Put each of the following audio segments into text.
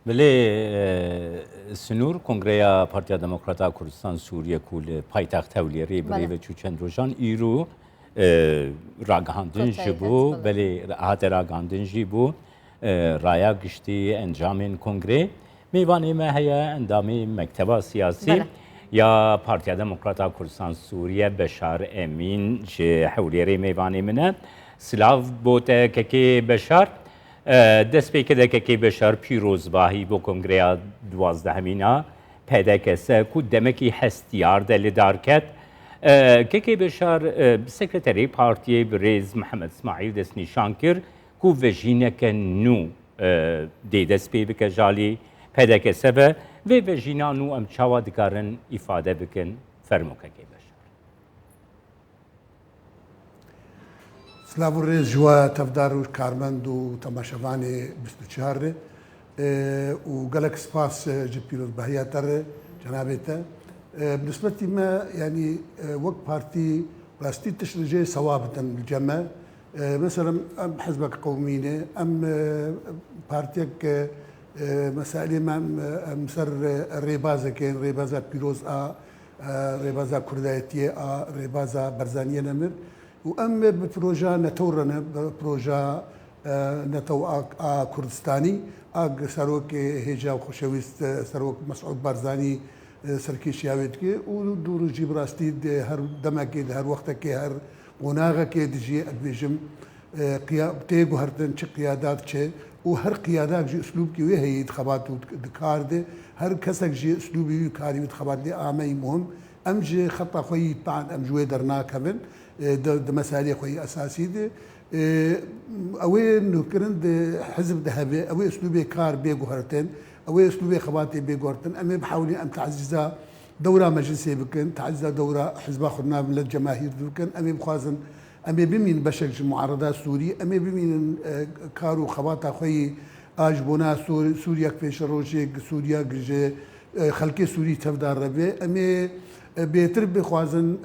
بله سنور کنگره پارتیا دموکراتا کردستان سوریه کول پایتخت هولیری بله و چند روزان ایرو راگهاندن جبو بله هات راگهاندن جبو رایا گشتی انجام کنگره میوانی ما هیا اندامی مکتب سیاسی یا پارتیا دموکراتا کردستان سوریه بشار امین که هولیری میوانی منه سلاف بوده که بشار دست به که بشار پیروزباهی با کنگره 12 مینا پیدا کسه کو دمکی هستیار دل دارکت که بشار سکرتری پارتی بریز محمد اسماعیل دست نشان کرد کو وجینه که نو دست به جالی پیدا کسه و وجینا نو ام چوا دکارن ifade بکن فرمو که بشار سلاو ریز جوا تفدار و کارمند و تماشاوانی 24 و گلک سپاس جد پیروز بهیاتر جنابته بالنسبة ما يعني وقت بارتي راستي تشرجي صوابة الجمع مثلا ام حزبك قومينه ام بارتيك مسائل ام سر ريبازه كين ريبازه بيروز ريبازه كردايتيه ريبازه برزانيه نمر وام ببروجا نتورنا ببروجا نتو كردستاني سروك هجا وخشويست سروك مسعود بارزاني سركيش ياويتكي ودور جيب راستي هر دمكي هر وقتك هر وناغكي دجي ادبيجم تيجو هرتن تش قيادات تش وهر قيادات جي اسلوبكي وهي انتخابات دكار دي هر كسك جي اسلوبي كاري انتخابات دي امي مهم ام جي خطه خوي بعد ام جوي درنا كفن د مسالي خوي اساسي دي اوين كرند حزب ذهبي او اسلوبي كار بيجو هرتن او اسلوبي خباتي بيجو هرتن امي بحاولي ام تعززها دوره مجلسيه بكن تعززها دوره حزب اخرنا من الجماهير بكن امي بخازن امي بمين بشك معارضات سوري امي بمين كارو خباتا خوي اجبونا سوريا كفيش روجي سوريا خلقي سوري تفدار ربي امي بيتر بخوازن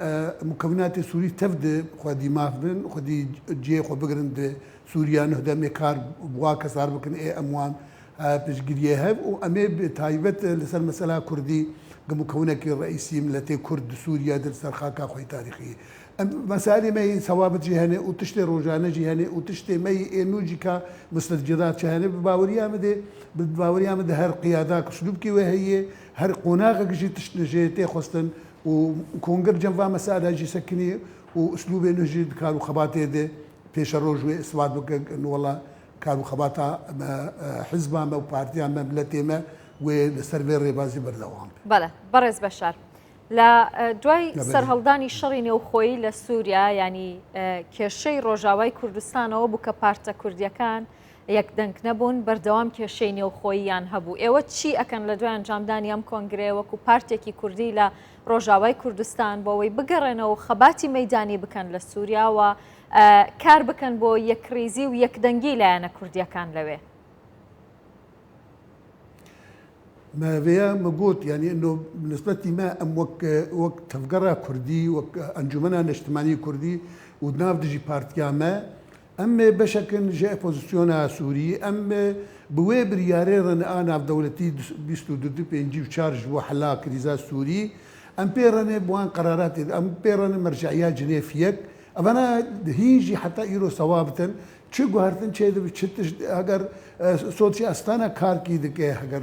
مكونات سوري تفد خدي مافن خدي جي خو بقرند سوريا نهدم كار بواك صار بكن اي اموان بتشجريها وامي بتايبت لسال مساله كردي مكونك الرئيسي ملتي كرد سوريا در سرخاكا خوي تاريخي مسائل مي ثوابت جهني وتشتي روجانه جهني وتشتي مي انوجيكا مستجدات جهني بباوريا مد هر قيادات اسلوبكي وهي هر قناغك جي تشنجيتي خصتن وكونجر جنبها مسائل جي سكني واسلوبي نجي كانوا خباتي دي بيش الروجوي اسواد بك انه والله كانوا خباتا حزبها ما بارتيا ما ملتي ما والسيرفير ريبازي بردوام بله برز بشار لا دوای سەرهەڵدانی شەڕی نێوخۆیی لە سووریا ینی کێشەی ڕۆژاوای کوردستانەوە بوو کە پارتە کوردیەکان یەکدەنگ نەبوون بەردەوام کێشەی نێوخۆییان هەبوو ئێوە چی ئەکەن لە دوای ئەنجامدانی ئەم کۆنگرێ وەکو پارتێکی کوردی لە ڕۆژاوای کوردستان بۆەوەی بگەڕێنەوە خەباتی مەیدانی بکەن لە سووریا و کار بکەن بۆ یەکریزی و یەکدەنگی لایەنە کوردیەکان لەوێ ما فيها موجود يعني انه بالنسبه لي ما ام وقت تفقرة كردي وقت انجمنا اجتماعي كردي ودناف دجي بارتيا ما اما بشكل جاء بوزيسيونها سوري اما بوي بريارين انا في دولتي بيستو دو بينجي تشارج وحلا كريزا سوري ام بيرن بوان قرارات ام بيرن مرجعيات جنيفيك انا هيجي حتى يرو صوابتا چه گوهرتن چه دو چتش اگر صوتي استانا كار كي دكه اگر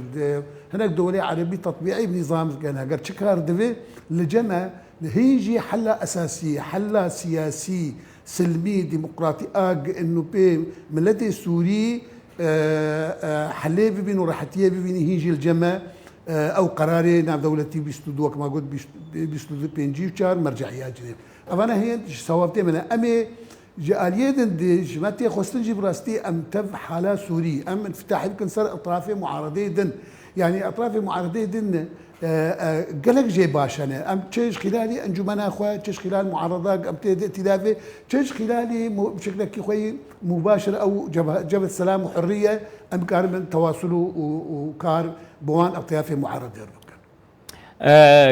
هناك دولة عربي تطبيعي بنظام كان اگر چه كار دبي لجنة هيجي حل اساسي حل سياسي سلمي ديمقراطي انه بي ملتي سوري حلي ببين وراحتيه ببين هيجي الجمع او قراري نعم دولتي بيستودوا كما قلت بيستودوا بينجي وشار مرجعيات جديد انا هي صوابتي من امي جاليدن دي جماعتي خوستنجي براستي ام تف حاله سوري ام انفتاح يمكن صار اطرافي معارضي دن يعني اطرافي معارضي دن قالك جي باشنا ام تشيش خلالي انجمنا اخويا تشيش خلال معارضات ام ائتلافي تشيش خلالي بشكل خوي مباشر او جبهه السلام وحريه ام كان تواصل وكار بوان اطرافي معارضي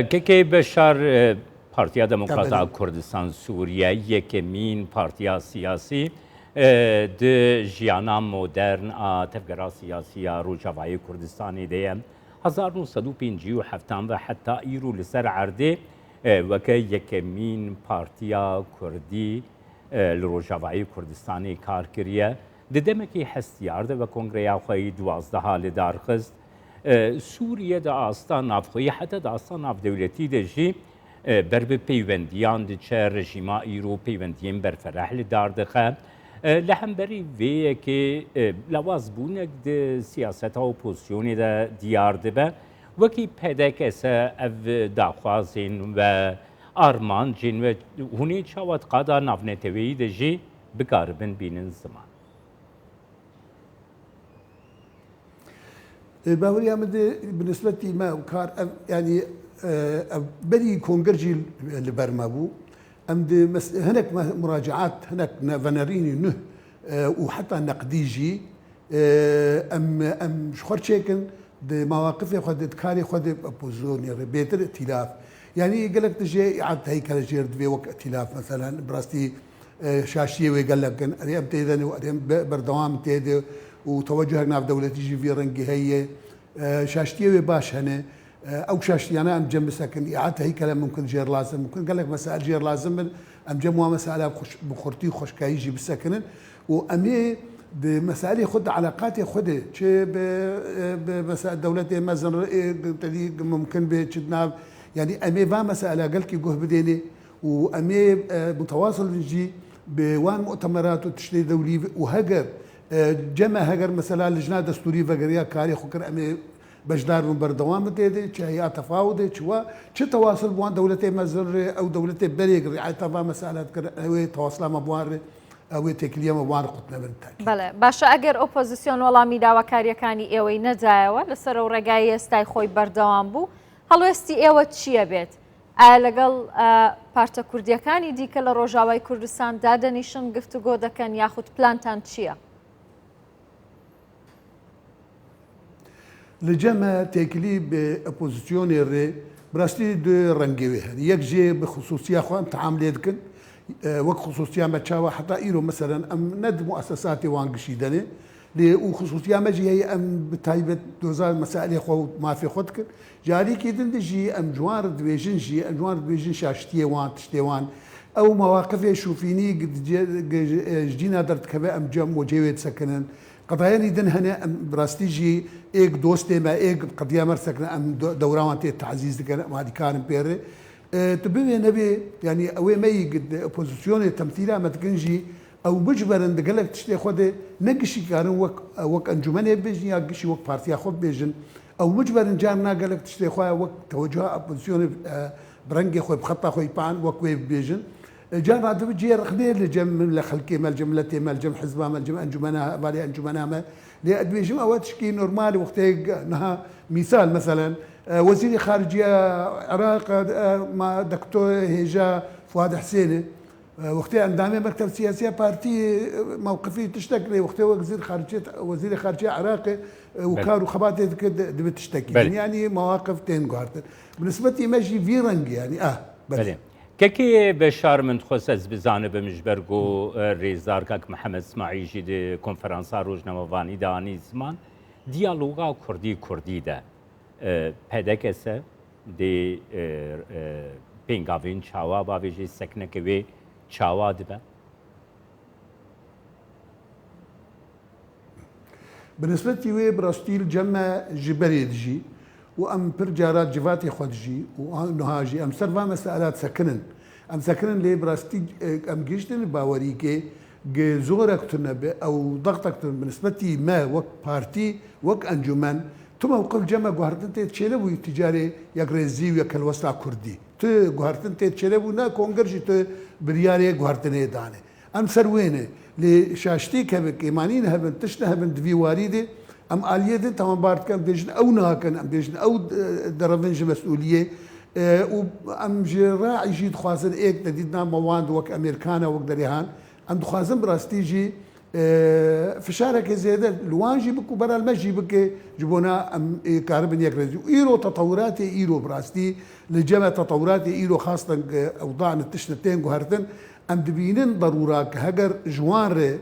كيكي بشار پارتیا دموکراتا کردستان سوریه یکمین پارتیا سیاسی د ژیانا مدرن تفگرا سیاسی روجاوای کردستانی دیم 1957 و حتی ایرو لسر عرده وکه یکمین پارتیا کردی لروجاوای کردستانی کار کریه ددمکی هستیار ده و کنگریا خوی 12 لدارخست سوریه دا آستان نافخوی حتی دا آستان ناف دولتی ده جی برب پیوندیان ده چه رژیما ایرو پیوندیان برفرح لدار دخه لحنبری ویه که لواز بونک ده سیاست و پوزیونی ده دیار ده به وکی پیدا کسا او داخوازین و آرمان جین و هونی چاوت قادا نافنتوی ده جی بکاربن بینن زمان باوري أمد بالنسبة ما وكار يعني بري كونجرجي لبرمابو أمد هناك مراجعات هناك فنريني نه وحتى نقديجي أم شخور شيكن دي مواقف خد كاري خد بوزوني بيتر ائتلاف يعني قال لك تجي عاد هيكل جيرد في وقت ائتلاف مثلا براستي شاشيه وقال لك اريم تيدن واريم بردوام تيدي وتوجه ناف دولتي جي في رنجي هي شاشتيه باش هنا او شاشتي انا ام جنب ساكن اعاده هيكله ممكن جير لازم ممكن قال لك مسائل جير لازم ام جموا مسائل بخورتي خوشكاي يجي بالسكن وامي بمسائل خد علاقاتي خد شي بمسائل دولتي مثلا ممكن بتشدنا يعني امي با مسائل قال لك جوه بديني وامي متواصل نجي بوان مؤتمرات وتشري دولي وهجر جمع هجر مثلا لجنه دستوري فقريه كاري خكر امي بجدار من بردوام تيدي هي تفاوض شو تواصل بوان دولتي مزر او دولتي بريق رعايه تفا مساله او تواصل مع بوان او تكليه مع بوان قطنا بالتاكيد بله باشا اگر اپوزیسیون وڵامی داواکاریەکانی ئێوەی نەجایەوە لەسەر و ڕێگای ئێستای خۆی بەردەوام بوو هەڵوێستی ئێوە چییە بێت؟ ئایا لەگەڵ پارتە کوردیەکانی دیکە لە ڕۆژاوای کوردستان دادەنیشن گفتوگۆ دەکەن یاخود پلانتان چییە؟ لجمع تكلي بأوبوزيسيون الري براستي دو رنجوي هذه يكجي بخصوصية خوان تعاملات كن وك خصوصية ما تشاوى حتى إيرو مثلا أم ند مؤسساتي وانقشي دني وخصوصية ما جي هي أم بتايبة دوزار مسائل خو ما في خد كن جاري كيدن دجي أم جوار دويجن جي أم جوار دويجن شاشتي وان تشتيوان أو مواقف شوفيني جدينا درت كبا أم جم وجيوت سكنن قضايا يدن هنا براستيجي ايك دوستي ما ايك قضيه مرسكنا ام دوران تي تعزيز ما دي كان بيري تبي نبي يعني اوي ما يقد اوبوزيسيون تمثيلها ما تكنجي او مجبر ان قال لك تشتي خد نقشي كانوا وك انجمن بيجي يقشي وك بارتي ياخذ بيجن او مجبر ان جارنا قال لك تشتي خويا وك توجه اوبوزيسيون برنجي خويا بخطه خويا بان وك بيجن جانا بجي رخني لجم لخلكي مال جملتي مال جم حزبها مال جم انجمنها بالي انجمنها ما لأدوي جم اوقات شكي نورمالي وقتها نها مثال مثلا وزير خارجيه عراق مع دكتور هيجا فؤاد حسيني وقتها عندما مكتب سياسيه بارتي موقفي تشتكي وقتها وزير خارجيه عراقي وكانوا خباتي كده تشتكي يعني مواقف تنقارت بالنسبه لي ماشي فيرنج يعني بله كي بشار من تخص از بزانه بمجبرگو ريزار كاك محمد اسماعيل جي دي كونفرنسا روزنامه‌وانی داني زمان ديالوغا كردي ده پدکسه دي پینگاوین چاوا باویجی سکنه که وی چاوا ده بالنسبة لي براستيل جمع جبريد جي وام برجارات جفاتي خدجي ونهاجي ام سرفا مسالات سكنن ام سكنن لي براستي ام جيشتن باوريكي زورك تنب او ضغطك بالنسبه لي ما وك بارتي وك انجمن ثم موقف جمع غارتن تشيلو تجاري يغرزي ويكل وسط كردي ت غارتن تشيلو نا كونغرجي ت برياري غارتن دانه ام سروينه لشاشتي كبك ايمانين هبن تشنه هبن دفي واردي ام آلية دي تمام بارت كان ديجن او ناكن ام ديجن او درفنج مسؤولية ام راعي جي دخوازن ايك تديدنا مواد وك امريكانا وك دريهان ام دخوازن براستيجي فشارك زيادة لوان جيبك وبرا المجي بك جبونا ام كاربن يكرزي ايرو تطورات ايرو براستي لجمع تطورات ايرو خاصة اوضاعنا التشنتين قهرتن ام دبينين ضرورات هجر جوان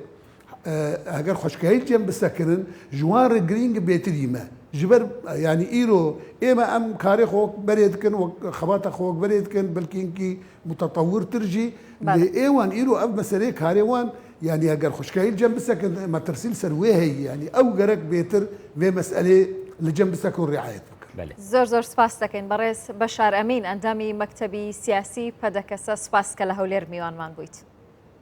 ئەگەر خۆشکایی جێم بسەکردن جوان ڕێگرنگ بێتری مە ژبەر ینی ئیرۆ ئێمە ئەم کارێ خۆک بەرێتکن خەباتە خۆک بەرێتکن بلکینکی متەتەور ترژی لێ ئێوان ئیرۆ ئەم مەسەرەی کارێوان ینی ئەگەر خۆشکایی جەم بسەکن مەترسیل سەروێ هەیە ینی ئەو گەرەک بێتر وێ مەسئلێ لە جەم بسەکە و ڕعایەت زۆر زۆر سپاس دەکەین بەڕێز بەشار ئەمین ئەندامی مەکتەبی سیاسی پەدەکەسە سپاس کە لە هەولێر میوانمان بوویت.